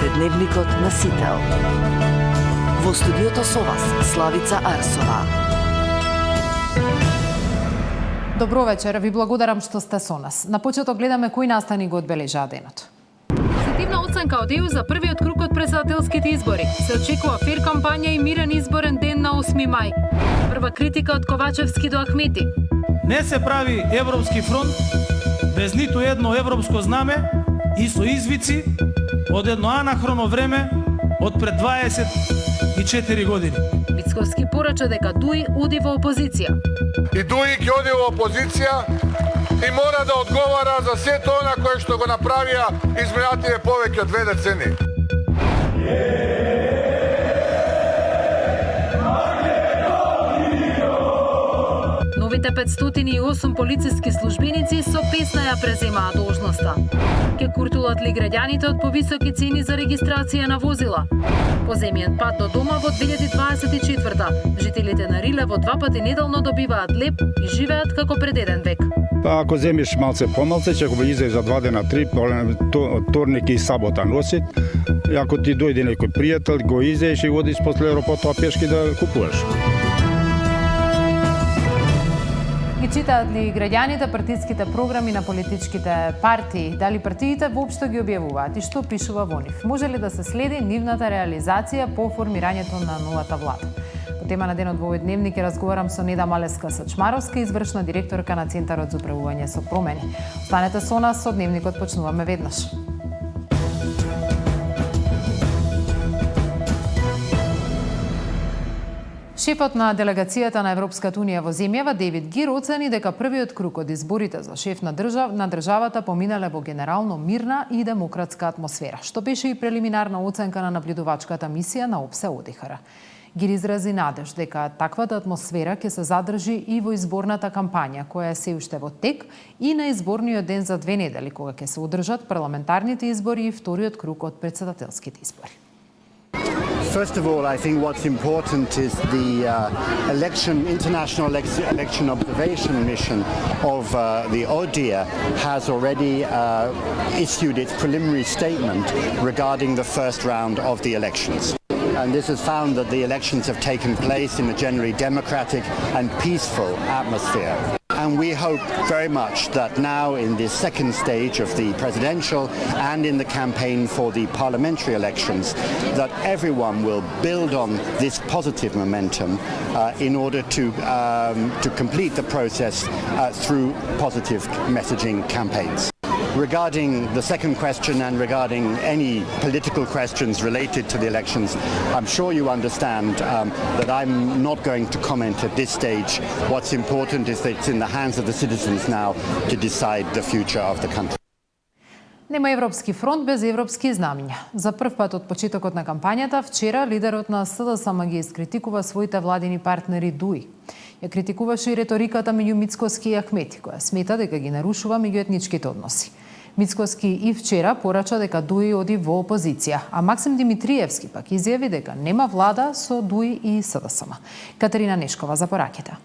Слушате Дневникот на Сител. Во студиото со вас Славица Арсова. Добро вечер, ви благодарам што сте со нас. На почеток гледаме кои настани го одбележаа денот. Позитивна оценка од ЕУ за првиот круг од претседателските избори. Се очекува фер кампања и мирен изборен ден на 8 мај. Прва критика од Ковачевски до Ахмети. Не се прави Европски фронт без ниту едно европско знаме и со извици од едно анахроно време од пред 24 години. Мицковски порача дека Дуи оди во опозиција. И Дуи ќе оди во опозиција и мора да одговара за сето она кое што го направија изминативе повеќе од 2 децении. Новите 508 полициски службеници со песна ја преземаа должноста. Ке куртулат ли граѓаните од повисоки цени за регистрација на возила? Поземјен пат до дома во 2024-та. Жителите на Рилево 2 пати неделно добиваат леп и живеат како пред 1 век. Па ако земиш малце помалце, ќе го излезеш за 2 дена, 3, вторник и сабота носит. И ако ти дојде некој пријател, го излезеш и одиш после аеропортот пешки да купуваш. Ги читаат ли граѓаните партиските програми на политичките партии? Дали партиите воопшто ги објавуваат и што пишува во нив? Може ли да се следи нивната реализација по формирањето на новата влада? По тема на денот во овој дневник ќе разговарам со Неда Малеска-Сачмаровска, извршна директорка на Центарот за управување со промени. Останете со нас, со дневникот почнуваме веднаш. Шефот на делегацијата на Европската унија во земјава, Дейвид Гир, оцени дека првиот круг од изборите за шеф на државата поминале во генерално мирна и демократска атмосфера, што беше и прелиминарна оценка на наблюдувачката мисија на ОПСЕ ОДИХР. Гир изрази надеж дека таквата атмосфера ќе се задржи и во изборната кампања, која е се уште во тек, и на изборниот ден за 2 недели, кога ќе се одржат парламентарните избори и вториот круг од претседателските избори. First of all, I think what's important is the international election observation mission of the ODIHR has already issued its preliminary statement regarding the first round of the elections. And this has found that the elections have taken place in a generally democratic and peaceful atmosphere. And we hope very much that now in this second stage of the presidential and in the campaign for the parliamentary elections, that everyone will build on this positive momentum in order to complete the process through positive messaging campaigns. Regarding the second question and regarding any political questions related to the elections, I'm sure you understand that I'm not going to comment at this stage. What's important is that it's in the hands of the citizens now to decide the future of the country. Нема Европски фронт без европски знамиња. За прв пат од почетокот на кампањата, вчера лидерот на СДСМ ги искритикува своите владини партнери Дуи. Ја критикуваше и реториката меѓу Мицковски и Ахмети, која смета дека ги нарушува меѓуетничките односи. Мицковски и вчера порача дека Дуи оди во опозиција, а Максим Димитриевски пак изјави дека нема влада со Дуи и СДСМ. Катерина Нешкова за пораките.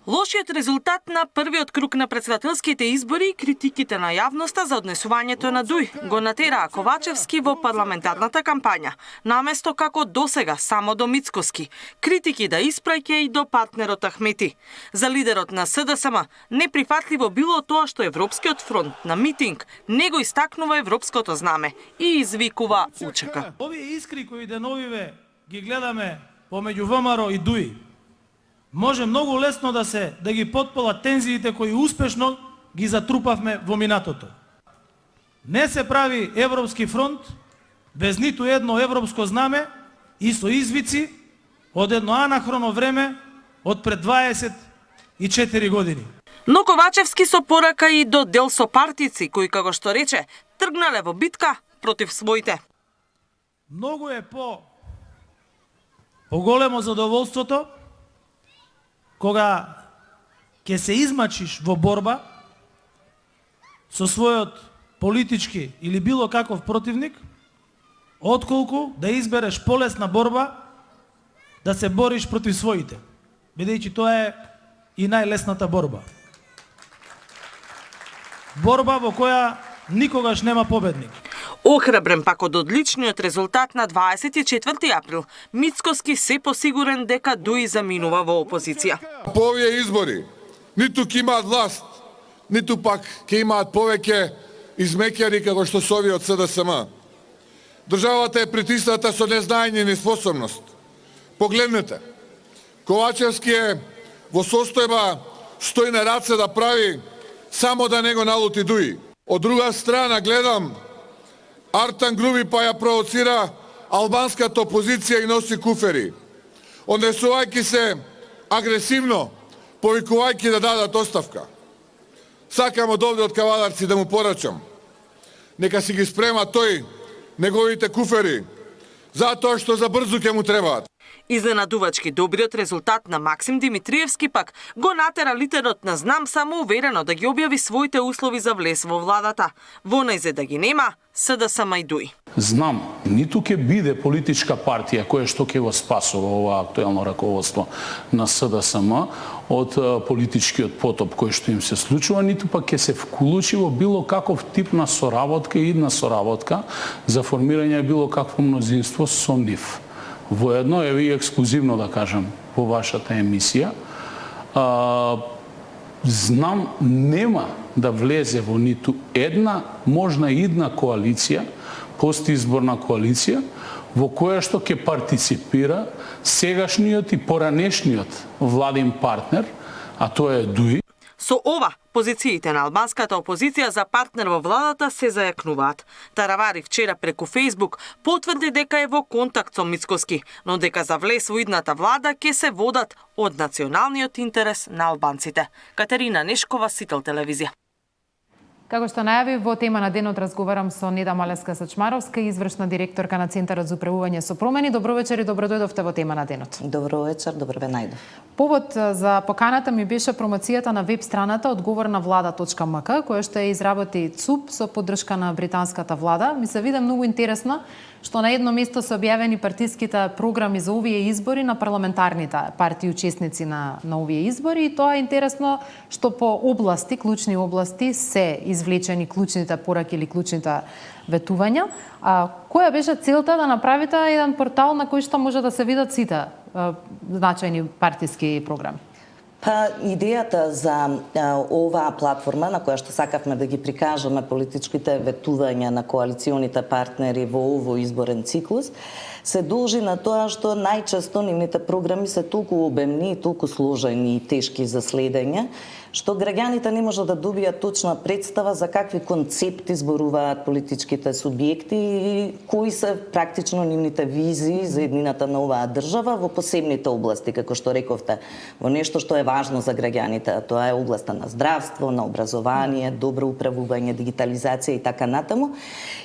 Лошиот резултат на првиот круг на претседателските избори и критиките на јавноста за однесувањето на Дуи го натераа Ковачевски во парламентарната кампања, наместо како досега само до Мицковски, критики да испраќа и до партнерот Ахмети. За лидерот на СДСМ неприфатливо било тоа што Европскиот фронт на митинг не го истакнува европското знаме и извикува учека. Овие искри кои деновиве ги гледаме помеѓу ВМРО и Дуи, може многу лесно да ги потполат тензиите кои успешно ги затрупавме во минатото. Не се прави Европски фронт без ниту едно европско знаме и со извици од едно анахроно време од пред 24 години. Но Ковачевски со порака и до дел со партици кои, како што рече, тргнале во битка против своите. Многу е поголемо задоволството кога ќе се измачиш во борба со својот политички или било каков противник, отколку да избереш полесна борба да се бориш против своите, бидејќи тоа е и најлесната борба. Борба во која никогаш нема победник. Охрабрен пак од одличниот резултат на 24 април, Мицкоски се посигурен дека Дуи заминува во опозиција. По овие избори ниту ќе имаат власт, ниту пак ќе имаат повеќе измекјари како што се овие од СДСМ. Државата е притисната со незнаење и неспособност. Погледнете, Ковачевски е во состојба стои на раце да прави само да не го налути Дуи. Од друга страна гледам Артан Груби па ја провоцира албанската опозиција и носи куфери, однесувајќи се агресивно, повикувајќи да дадат оставка. Сакам од овде од Кавадарци да му порачам. Нека си ги спрема тој неговите куфери, затоа што за брзо ќе му требаат. Изненадувачки добриот резултат на Максим Димитриевски пак го натера лидерот на Знам самоуверено да ги објави своите услови за влез во владата. Во најзе да ги нема, СДСМ и Дуи. Знам, ниту ќе биде политичка партија која што ќе го спасува ова актуелно раководство на СДСМ од политичкиот потоп кој што им се случува, ниту пак ќе се вклучи во било каков тип на соработка и идна соработка за формирање било какво мнозинство со нив. Воедно, еви ексклузивно да кажам, во вашата емисија, Знам нема да влезе во ниту една можна идна коалиција, постизборна коалиција, во која што ќе партиципира сегашниот и поранешниот владин партнер, а тоа е Дуи. Со ова, позициите на албанската опозиција за партнер во владата се зајакнуваат. Таравари вчера преку Фејсбук потврди дека е во контакт со Мицкоски, но дека за влез во идната влада ќе се водат од националниот интерес на албанците. Катерина Нешкова, Сител телевизија. Како што најави, во тема на денот разговарам со Неда Малеска-Сачмаровска, извршна директорка на Центарот за управување со промени. Добро вечер и добро дојдовте во тема на денот. Добро вечер, добро ве најдов. Повод за поканата ми беше промоцијата на веб страната одговорнавлада.мк, која што ја изработи ЦУП со поддршка на британската влада. Ми се виде многу интересно што на едно место се објавени партиските програми за овие избори на парламентарните партии учесници на овие избори, и тоа е интересно што по области, клучни области се извлечени клучните пораки или клучните ветувања. Која беше целта да направите еден портал на кој што може да се видат сите значајни партиски програми? Па, идејата за оваа платформа на која што сакавме да ги прикажаме политичките ветувања на коалиционите партнери во овој изборен циклус се должи на тоа што најчесто нивните програми се толку обемни, толку сложени и тешки за следење, што граѓаните не можат да добијат точна представа за какви концепти зборуваат политичките субјекти и кои се практично нивните визии за еднината на оваа држава во посебните области, како што рековте, во нешто што е важно за граѓаните, а тоа е областа на здравство, на образование, добро управување, дигитализација и така натаму.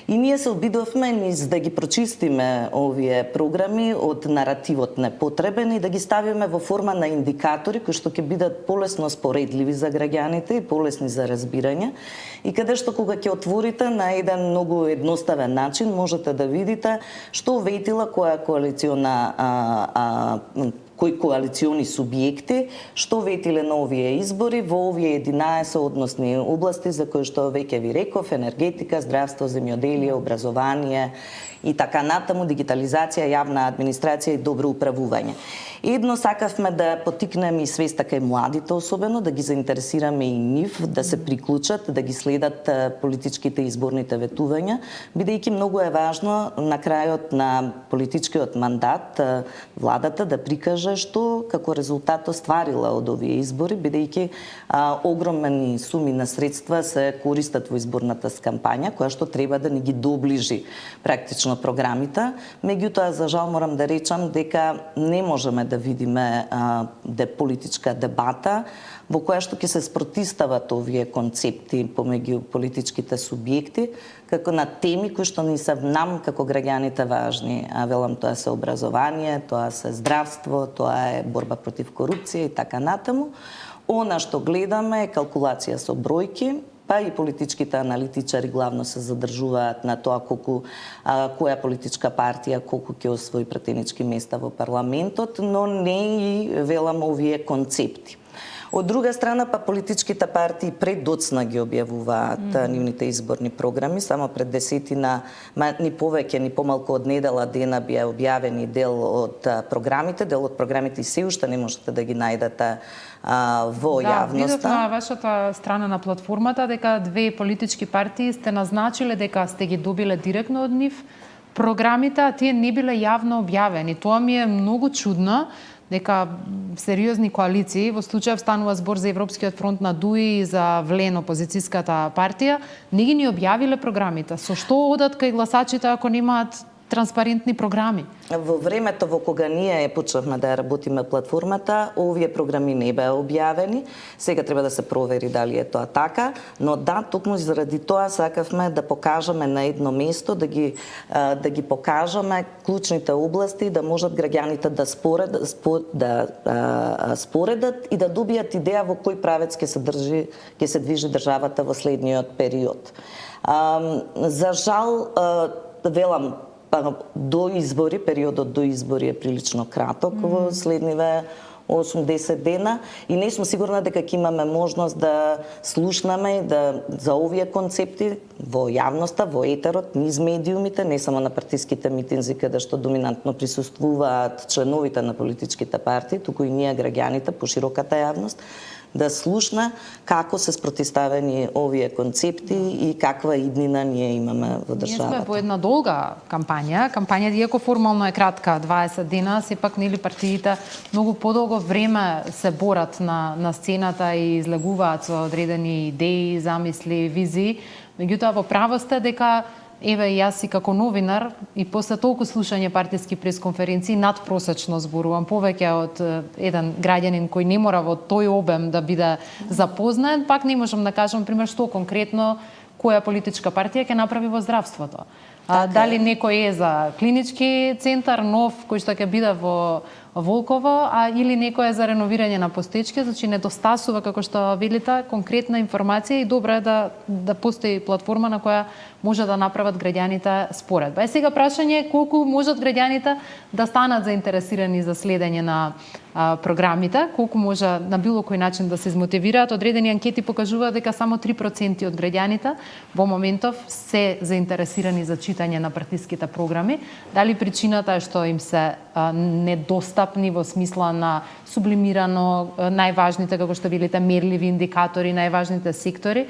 И ние се обидовме низ да ги прочистиме овие програми од наративот непотребен и да ги ставиме во форма на индикатори кои што ќе бидат полесно споредливи за граѓаните и полесни за разбирање, и каде што кога ќе отворите на еден многу едноставен начин можете да видите што ветила која кои коалициони субјекти, што ветиле на овие избори во овие 11 односни области за кои што веќе ви реков: енергетика, здравство, земјоделие, образование и така натаму, дигитализација, јавна администрација и добро управување. Едно сакавме да потикнеме и свеста кај младите особено, да ги заинтересираме и нив, да се приклучат, да ги следат политичките изборните ветувања, бидејќи многу е важно на крајот на политичкиот мандат владата да прикаже што како резултат остварила од овие избори, бидејќи огромни суми на средства се користат во изборната кампања, која што треба да ни ги доближи практично програмите. Меѓутоа, за жал морам да речам дека не можеме да видиме политичка дебата во која што ќе се спротистават овие концепти помеѓу политичките субјекти, како на теми кои што ни се нам како граѓаните важни. А велам, тоа се образование, тоа се здравство, тоа е борба против корупција и така натаму. Она што гледаме е калкулација со бројки, па и политичките аналитичари главно се задржуваат на тоа колку која политичка партија колку ќе освои пратенички места во парламентот, но не и велам овие концепти. Од друга страна, па политичките партии предоцна ги објавуваат нивните изборни програми. Само пред десетина, ни повеќе, ни помалку од недела дена бија објавени дел од програмите. Дел од програмите и се уште не можете да ги најдете во јавноста. Да, видов на вашата страна на платформата дека две политички партии сте назначиле дека сте ги добиле директно од нив програмите, а тие не биле јавно објавени. Тоа ми е многу чудно, дека сериозни коалиции, во случајов станува збор за Европскиот фронт на ДУИ и за ВЛЕН, опозицијската партија, не ги ни објавиле програмите. Со што одат кај гласачите ако немаат транспарентни програми? Во времето во кога ние почнавме да работиме платформата, овие програми не беа објавени. Сега треба да се провери дали е тоа така, но да, токму заради тоа сакавме да покажеме на едно место, да ги покажеме клучните области, да можат граѓаните да споредат и да добијат идеја во кој правец ќе се движи државата во следниот период. За жал, велам, до избори, периодот до избори е прилично краток во следниве 80 дена и не сум сигурна дека ќе имаме можност да слушнаме за овие концепти во јавноста, во етерот, низ медиумите, не само на партиските митинзи каде што доминантно присуствуваат членовите на политичките партии, туку и ние граѓаните, пошироката јавност, да слушна како се спротивставени овие концепти и каква иднина ние имаме во државата. Ние сме во една долга кампања. Кампањата, иако формално е кратка, 20 дена, сепак нели партиите многу подолго време се борат на сцената и излегуваат со одредени идеи, замисли, визии. Меѓутоа, во право сте дека еве јас и како новинар и после толку слушање партиски пресконференции надпросечно зборувам повеќе од еден граѓанин кој не мора во тој обем да биде запознаен, пак не можам да кажам пример што конкретно која политичка партија ќе направи во здравството. Дали некој е за клинички центар нов кој што ќе биде во Волково, или некој е за реновирање на постечки, значи недостасува, како што велите, конкретна информација и добро е да постои платформа на која може да направат граѓаните споредба. Е сега прашање е колку можат граѓаните да станат заинтересирани за следење на програмите, колку може на било кој начин да се измотивираат. Одредени анкети покажуваат дека само 3% од граѓаните во моментов се заинтересирани за читање на партиските програми. Дали причината е што им се недостапни во смисла на сублимирано најважните, како што велите, мерливи индикатори, најважните сектори,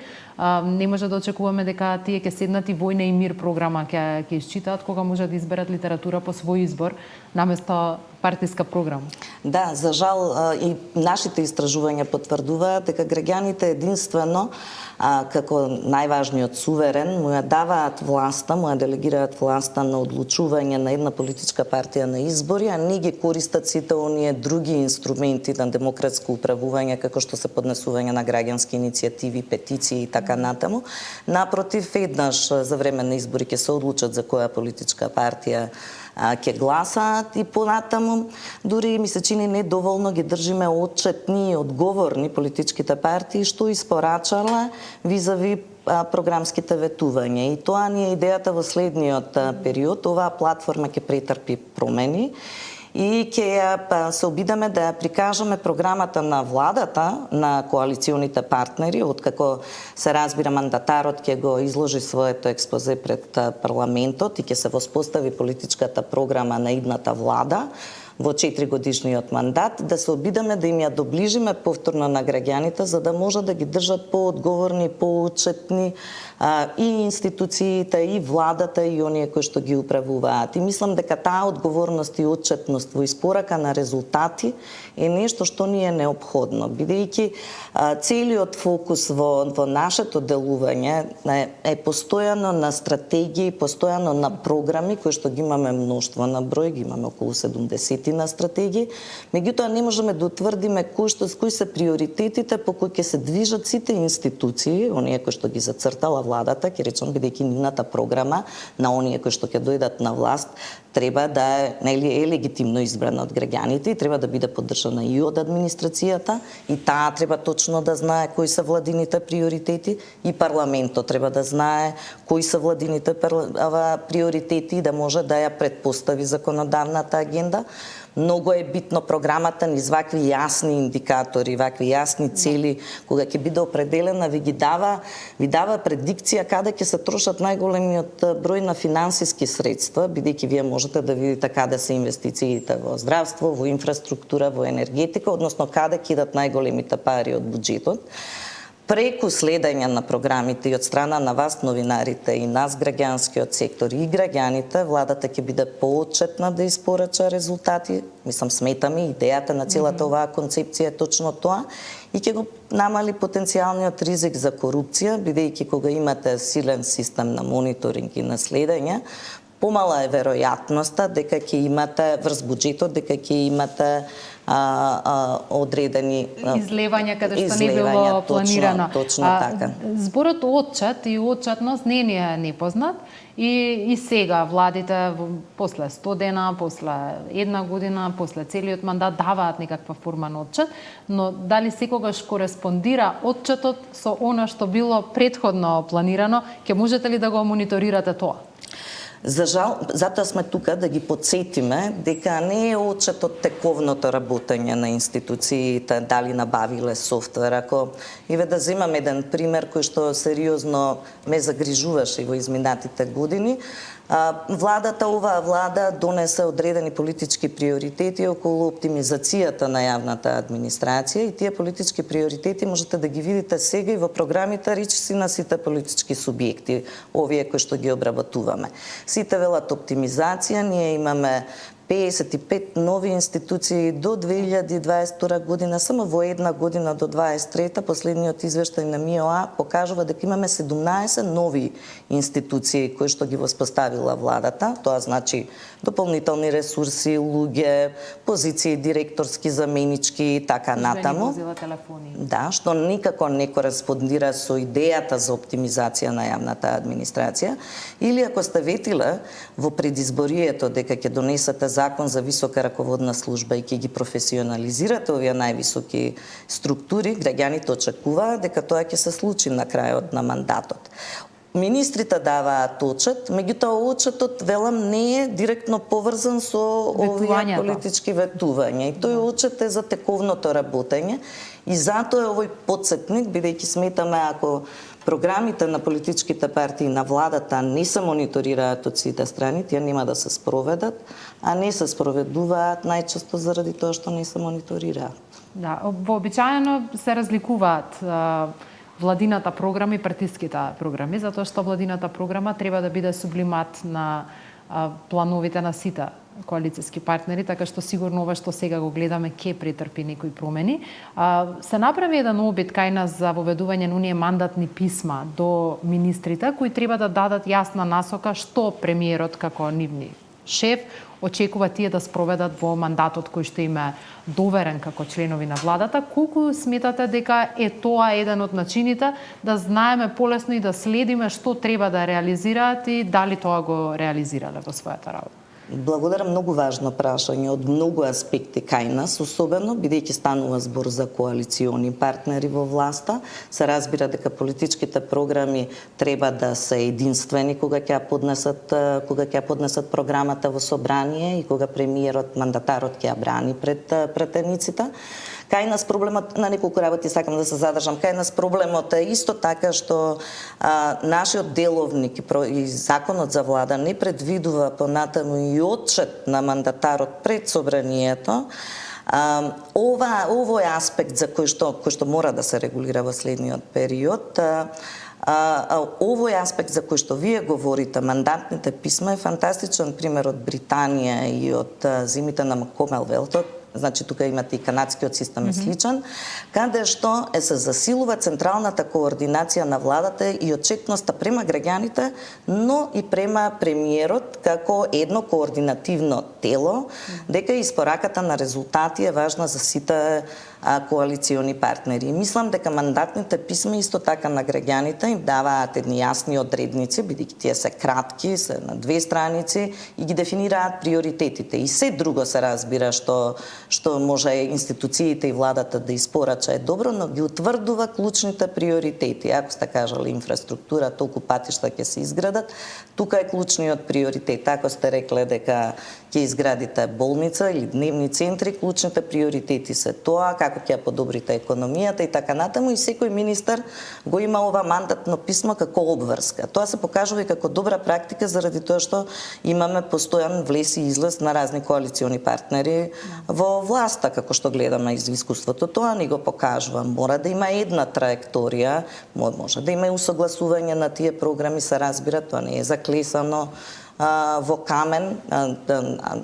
не може да очекуваме дека тие ќе седнат и војна и мир програма ќе исчитаат кога може да изберат литература по свој избор наместо партиска програма. Да, за жал и нашите истражувања потврдуваат дека граѓаните единствено како најважниот суверен му ја даваат власта, му ја делегираат власта на одлучување на една политичка партија на избори, а не ги користат сите оние други инструменти на демократско управување како што се поднесување на граѓански иницијативи, петиции и така натаму. Напротив, еднаш за време на избори ќе се одлучат за која политичка партија ќе гласаат и понатаму. Дури ми се чини недоволно ги држиме отчетни и одговорни политичките партии што испорачале визави програмските ветувања. И тоа ни е идејата во следниот период. Оваа платформа ќе претрпи промени и ќе се обидаме да ја прикажеме програмата на владата, на коалиционите партнери, откако се разбира мандатарот ќе го изложи своето експозе пред парламентот и ќе се воспостави политичката програма на идната влада во 4-годишниот мандат, да се обидаме да им ја доближиме повторно на граѓаните, за да може да ги држат поодговорни, поотчетни и институциите, и владата, и оние кои што ги управуваат. И мислам дека таа одговорност и отчетност во испорака на резултати е нешто што ни е неопходно, бидејќи целиот фокус во нашето делување е постојано на стратегии, постојано на програми кои што ги имаме мноштво на број, ги имаме околу 70 на стратегии, меѓутоа не можеме да утврдиме кои се приоритетите по кои ќе се движат сите институции, оние кои што ги зацртала владата, ќе речам, бидејќи нивната програма на оние кои што ќе дојдат на власт треба да е легитимно избрана од граѓаните и треба да биде поддржана и од администрацијата, и таа треба точно да знае кои се владините приоритети, и парламентот треба да знае кои се владините приоритети и да може да ја предпостави законодавната агенда. Многу е битно програмата низ вакви јасни индикатори, вакви јасни цели, кога ќе биде определена, ви дава предикција каде ќе се трошат најголемиот број на финансиски средства, бидејќи вие можете да видите каде се инвестициите во здравство, во инфраструктура, во енергетика, односно каде ќе идат најголемите пари од буџетот. Преку следење на програмите и од страна на вас, новинарите, и нас, граѓанскиот сектор и граѓаните, владата ќе биде поотчетна да испорача резултати. Мислам, сметаме, идејата на целата оваа концепција е точно тоа и ќе го намали потенцијалниот ризик за корупција, бидејќи кога имате силен систем на мониторинг и на следење, помала е веројатноста дека ќе имате врз буџетот, дека ќе имате одредени излевања каде што не било планирано. Точно така. Зборот отчет и отчетност не ни е непознат и сега владите после 100 дена, после една година, после целиот мандат даваат некаква форма на отчет, но дали секогаш кореспондира отчетот со она што било претходно планирано, ќе можете ли да го мониторирате тоа? За жал, затоа сме тука да ги подсетиме дека не е отчетот тековното работење на институциите, дали набавиле софтвер. Ако да земам еден пример кој што сериозно ме загрижуваше во изминатите години, оваа влада донесе одредени политички приоритети околу оптимизацијата на јавната администрација и тие политички приоритети можете да ги видите сега и во програмите речиси на сите политички субјекти, овие кои што ги обработуваме. Сите велат оптимизација, ние имаме 55 нови институции до 2022 година, само во една година до 2023, последниот извештај на МИОА покажува дека имаме 17 нови институции кои што ги воспоставила владата. Тоа значи дополнителни ресурси, луѓе, позиции директорски, заменички и така натаму. Да, што никако не кореспондира со идејата за оптимизација на јавната администрација. Или ако сте ветиле во предизборието дека ќе донесете закон за висока раководна служба и ќе ги професионализирате овие највисоки структури, граѓаните очекуваат дека тоа ќе се случи на крајот на мандатот. Министрите даваат отчет, меѓутоа отчетот, велам, не е директно поврзан со овие политички ветувања. И тој отчет е за тековното работење и затоа е овој потсетник, бидејќи сметаме ако програмите на политичките партии на владата не се мониторираат од сите страни, тие нема да се спроведат, а не се спроведуваат најчесто заради тоа што не се мониторираат. Да, вообичаено се разликуваат владината програма и партиските програми, затоа што владината програма треба да биде сублимат на плановите на сите коалициски партнери, така што сигурно ова што сега го гледаме ќе претрпи некои промени. Се направи еден обид кај нас за воведување на оние мандатни писма до министрите кои треба да дадат јасна насока што премиерот како нивни шеф очекува тие да спроведат во мандатот кој што им е доверен како членови на владата. Колку сметате дека е тоа еден од начините да знаеме полесно и да следиме што треба да реализираат и дали тоа го реализирале во својата работа? Благодарам, многу важно прашање од многу аспекти кај нас, особено бидејќи станува збор за коалициони партнери во власта. Се разбира дека политичките програми треба да се единствени кога ќе поднесат програмата во собрание и кога премиерот, мандатарот ќе ја брани пред пратениците. Кај нас проблемот, на неколку работи сакам да се задржам, кај нас проблемот е исто така што нашиот деловник и законот за влада не предвидува понатаму и отчет на мандатарот пред собранието. Овој аспект за кој што мора да се регулира во следниот период, овој аспект за кој што вие говорите, мандатните писма, е фантастичен пример од Британија и од зимите на Комелвелтот. Значи тука имате и канадскиот систем е сличен, каде што се засилува централната координација на владата и отчетноста према граѓаните, но и према премиерот како едно координативно тело, дека испораката на резултати е важна за сите коалициони партнери. Мислам дека мандатните писма исто така на граѓаните даваат едни јасни одредници, бидејќи тие се кратки, се на 2 страници и ги дефинираат приоритетите. И се друго се разбира што може институциите и владата да испорача е добро, но ги утврдува клучните приоритети. Ако сте кажали инфраструктура, толку патишта ќе се изградат, тука е клучниот приоритет. Ако сте рекле дека ќе изградите болница или дневни центри, клучните приоритети се тоа, како ќе подобрите економијата и така натаму, и секој министер го има ова мандатно писмо како обврска. Тоа се покажува и како добра практика заради тоа што имаме постојан влез и излез на разни коалициони партнери во власта, како што гледаме из искуството. Тоа ни го покажува. Мора да има една траекторија, може да има и усогласување на тие програми, се разбира, тоа не е заклесано во камен,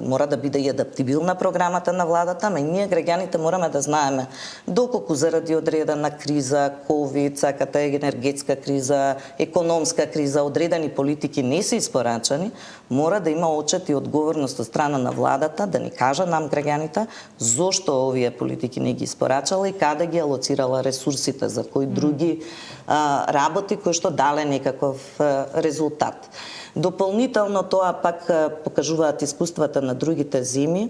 мора да биде и адаптибилна програмата на владата, ама и ние граѓаните мораме да знаеме доколку заради одредена криза, ковид, саката енергетска криза, економска криза, одредени политики не се испорачани, мора да има отчет и одговорност од страна на владата да ни кажа нам граѓаните зошто овие политики не ги испорачала и каде ги алоцирала ресурсите, за кои други работи кои што дале некаков резултат. Дополнително тоа пак покажуваат искуствата на другите зими,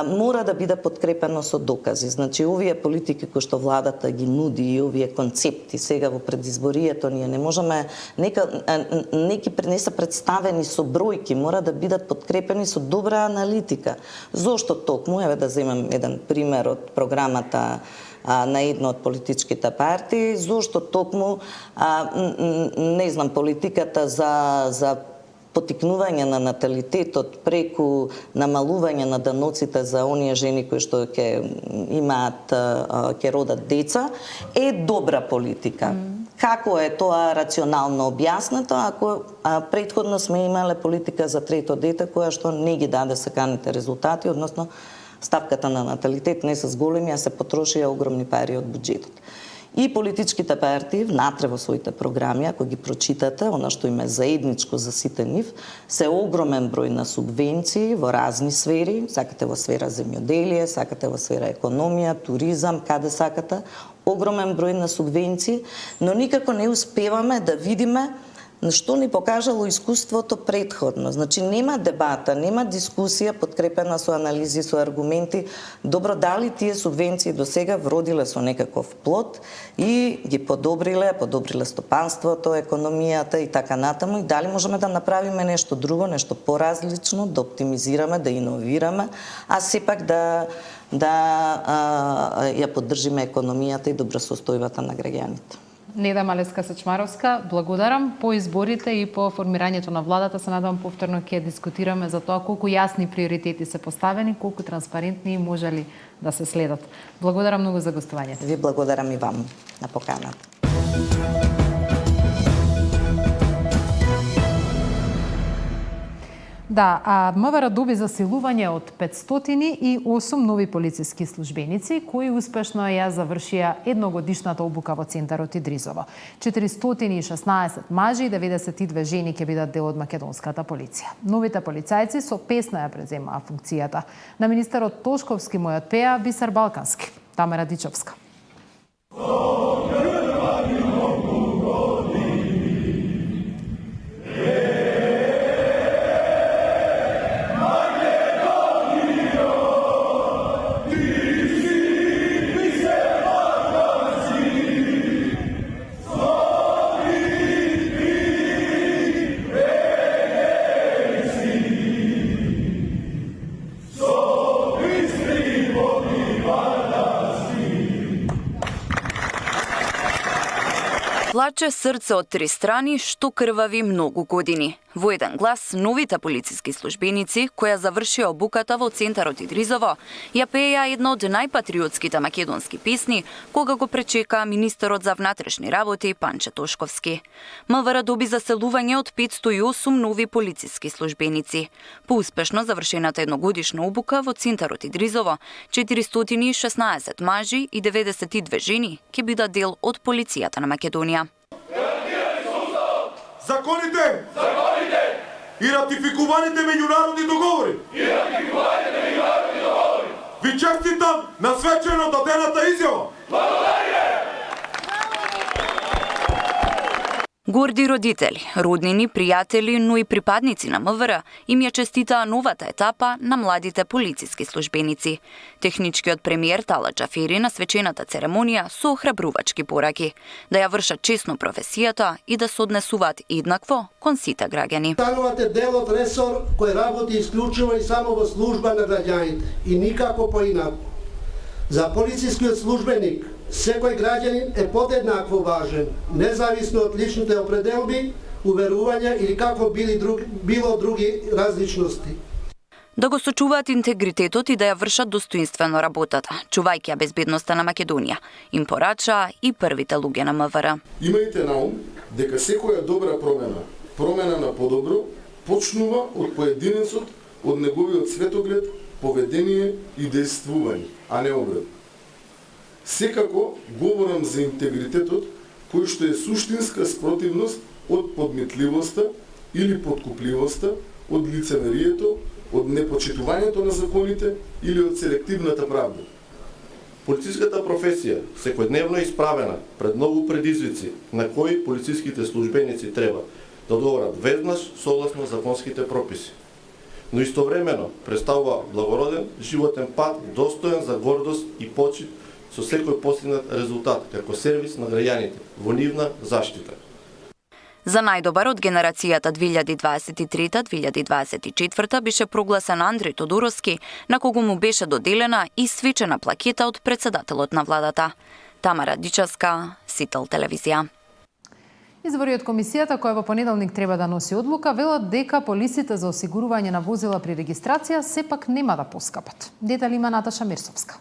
мора да биде подкрепено со докази. Значи, овие политики кои што владата ги нуди и овие концепти сега во предизборието, ние не можеме, неки не се представени со бројки, мора да бидат подкрепени со добра аналитика. Зошто токму? Еве да земам еден пример од програмата на една од политичките партии, зошто токму не знам, политиката за потикнување на наталитетот преку намалување на даноците за оние жени кои што ќе имаат, ќе родат деца, е добра политика. Како е тоа рационално објаснето, ако претходно сме имале политика за трето дете која што не ги даде саканите резултати, односно ставката на наталитет не се зголеми, а се потрошија огромни пари од буџетот. И политичките партии внатре во своите програми, ако ги прочитате, она што им е заедничко за сите нив, се огромен број на субвенции во разни сфери, сакате во сфера земјоделие, сакате во сфера економија, туризам, каде сакате, огромен број на субвенции, но никако не успеваме да видиме што ни покажало искуството претходно. Значи, нема дебата, нема дискусија подкрепена со анализи, со аргументи. Добро, дали тие субвенции до сега вродиле со некаков плод и ги подобриле стопанството, економијата и така натаму, и дали можеме да направиме нешто друго, нешто поразлично, да оптимизираме, да иновираме, а сепак да ја поддржиме економијата и добросостојбата на граѓаните. Неда Малеска Сечмаровска, благодарам. По изборите и по формирањето на владата се надам повторно ќе дискутираме за тоа колку јасни приоритети се поставени, колку транспарентни може ли да се следат. Благодарам многу за гостувањето. Ви благодарам и вам на поканата. Да, МВР доби засилување од 508 нови полициски службеници, кои успешно ја завршија едногодишната обука во центарот Идризово. 416 мажи и 92 жени ќе бидат дел од македонската полиција. Новите полицајци со песна ја преземаа функцијата. На министерот Тошковски му ја отпеа Бисер Балкански. Тамара Дичовска. Плаче срце од три страни што крвави многу години. Во еден глас, новите полициски службеници, која завршија обуката во центарот Идризово, ја пеја една од најпатриотските македонски песни, кога го пречека министерот за внатрешни работи Панче Тошковски. МВР доби заселување од 508 нови полициски службеници. По успешно завршената едногодишна обука во центарот Идризово, 416 мажи и 92 жени ќе бидат дел од полицијата на Македонија. Законите и ратификуваните меѓународни договори. Ви честитам на свечено дадената изјава. Горди родители, роднини, пријатели, но и припадници на МВР им ја честитаа новата етапа на младите полициски службеници. Техничкиот премиер Тала Џафери на свечената церемонија со охрабрувачки пораки да ја вршат честно професијата и да се однесуваат еднакво кон сите граѓани. Станувате дел од ресор кој работи исклучиво и само во служба на граѓаните и никако поинаку. За полицискиот службеник секој граѓанин е подеднакво важен, независно од личните определби, уверувања или какво било други различности. Да го сочуваат интегритетот и да ја вршат достоинствено работата, чувајќи ја безбедноста на Македонија, им порачаа и првите луѓе на МВР. Имајте на ум дека секоја добра промена на подобро, почнува од поединецот, од неговиот светоглед, поведение и действување, а не обратно. Секако говорам за интегритетот, кој што е суштинска спротивност од подметливоста или подкупливоста, од лицемерието, од непочитувањето на законите или од селективната правда. Полициската професија секојдневно е исправена пред многу предизвици на кои полициските службеници треба да одговорат веднаш согласно законските прописи. Но истовремено представува благороден животен пат, достоен за гордост и почит со секој постигнат резултат како сервис на граѓаните во нивна заштита. За најдобар од генерацијата 2023-2024 беше прогласен Андреј Тодоровски, на кого му беше доделена и свечена плакета од председателот на владата. Тамара Дичевска, Сител телевизија. Извори од комисијата, која во понеделник треба да носи одлука, велат дека полисите за осигурување на возила при регистрација сепак нема да поскапат. Детали има Наташа Мерсовска.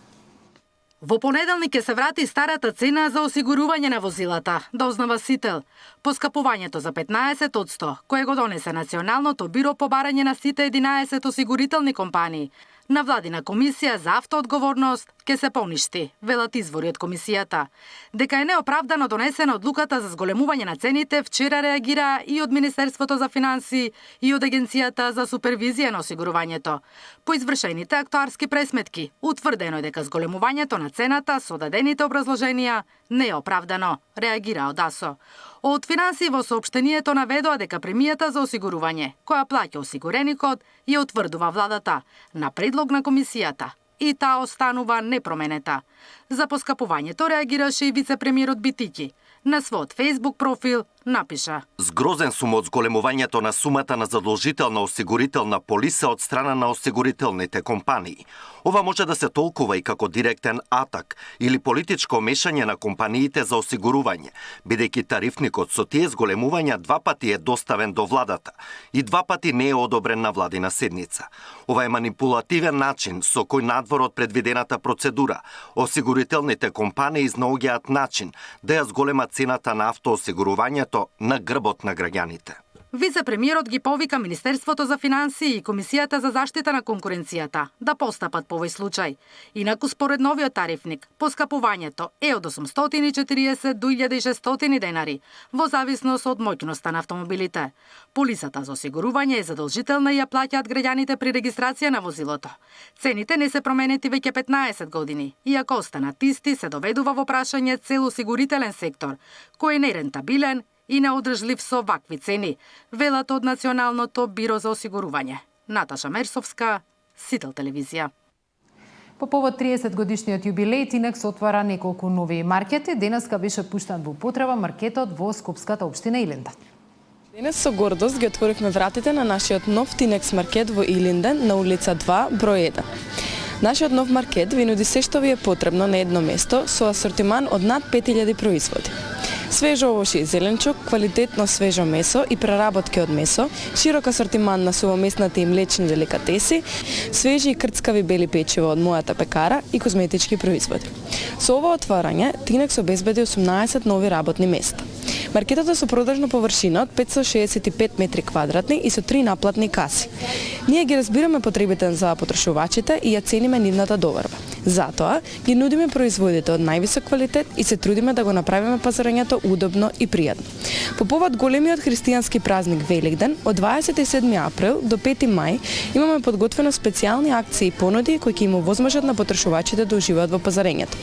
Во понеделник ќе се врати старата цена за осигурување на возилата, дознава Сител. Поскапувањето за 15%, кое го донесе Националното биро по барање на сите 11 осигурителни компании, на владина комисија за автоодговорност ќе се поништи, велат извори од комисијата. Дека е неоправдано донесена одлуката за зголемување на цените, вчера реагира и од Министерството за финансии и од Агенцијата за супервизија на осигурувањето. По извршените актуарски пресметки, утврдено е дека зголемувањето на цената со дадените образложенија не е оправдано, реагира од АСО. Од финансии во соопштението наведоа дека премијата за осигурување, која плаќа осигуреникот, ја утврдува владата на предлог на комисијата и таа останува непроменета. За поскапувањето реагираше и вице-премиерот Битики. На својот Facebook профил напиша: "Згрозен сум од зголемувањето на сумата на задолжителна осигурителна полиса од страна на осигурителните компании. Ова може да се толкува и како директен атак или политичко мешање на компаниите за осигурување, бидејќи тарифникот со тие зголемувања 2 пати е доставен до владата и 2 пати не е одобрен на владина седница. Ова е манипулативен начин со кој надвор од предвидената процедура осигурителните компании изнаоѓаат начин да ја зголемат цената на автоосигурувањето на грбот на граѓаните. Вице-премиерот ги повика Министерството за финансии и Комисијата за заштита на конкуренцијата да постапат по овој случај. Инаку според новиот тарифник, поскапувањето е од 840 до 1600 денари, во зависност од моќноста на автомобилите. Полисата за осигурување е задолжителна и ја плаќаат граѓаните при регистрација на возилото. Цените не се променети веќе 15 години, иако останат исти, се доведува во прашање цел осигурителен сектор, кој е нерентабилен и неодржлив со вакви цени, велат од Националното биро за осигурување. Наташа Мерсовска, Сител телевизија. По повод 30 годишниот јубилеј, Тинекс отвара неколку нови маркети. Денеска беше пуштен во употреба маркетот во Скопската општина Илинден. Денес со гордост ги отворивме вратите на нашиот нов Тинекс маркет во Илинден на улица 2, број 1. Нашиот нов маркет ви нуди се што ви е потребно на едно место со асортиман од над 5000 производи. Свежо овошје и зеленчук, квалитетно свежо месо и преработки од месо, широк асортиман на сувомеснати и млечни деликатеси, свежи и крцкави бели печива од мојата пекара и козметички производи. Со ова отварање, Тинекс обезбеди 18 нови работни места. Маркетот е со продажна површина од 565 метри квадратни и со 3 наплатни каси. Ние ги разбираме потребите за потрошувачите и ја цениме нивната доварба. Затоа ги нудиме производите од највисок квалитет и се трудиме да го направиме пазарењето удобно и пријатно. По повод големиот христијански празник Великден, од 27 април до 5 мај имаме подготвено специјални акции и понуди кои ќе им овозможат на потрошувачите да уживаат во пазарењето.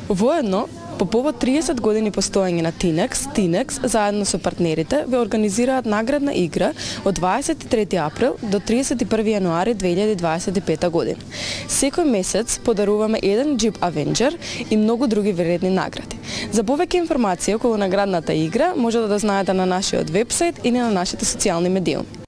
Воедно, По повод 30 години постоење на Тинекс заедно со партнерите ве организираат наградна игра од 23 април до 31 јануари 2025 година. Секој месец подаруваме еден Jeep Avenger и многу други вредни награди. За повеќе информација околу наградната игра може да знаете на нашиот вебсайт или на нашите социјални медиуми.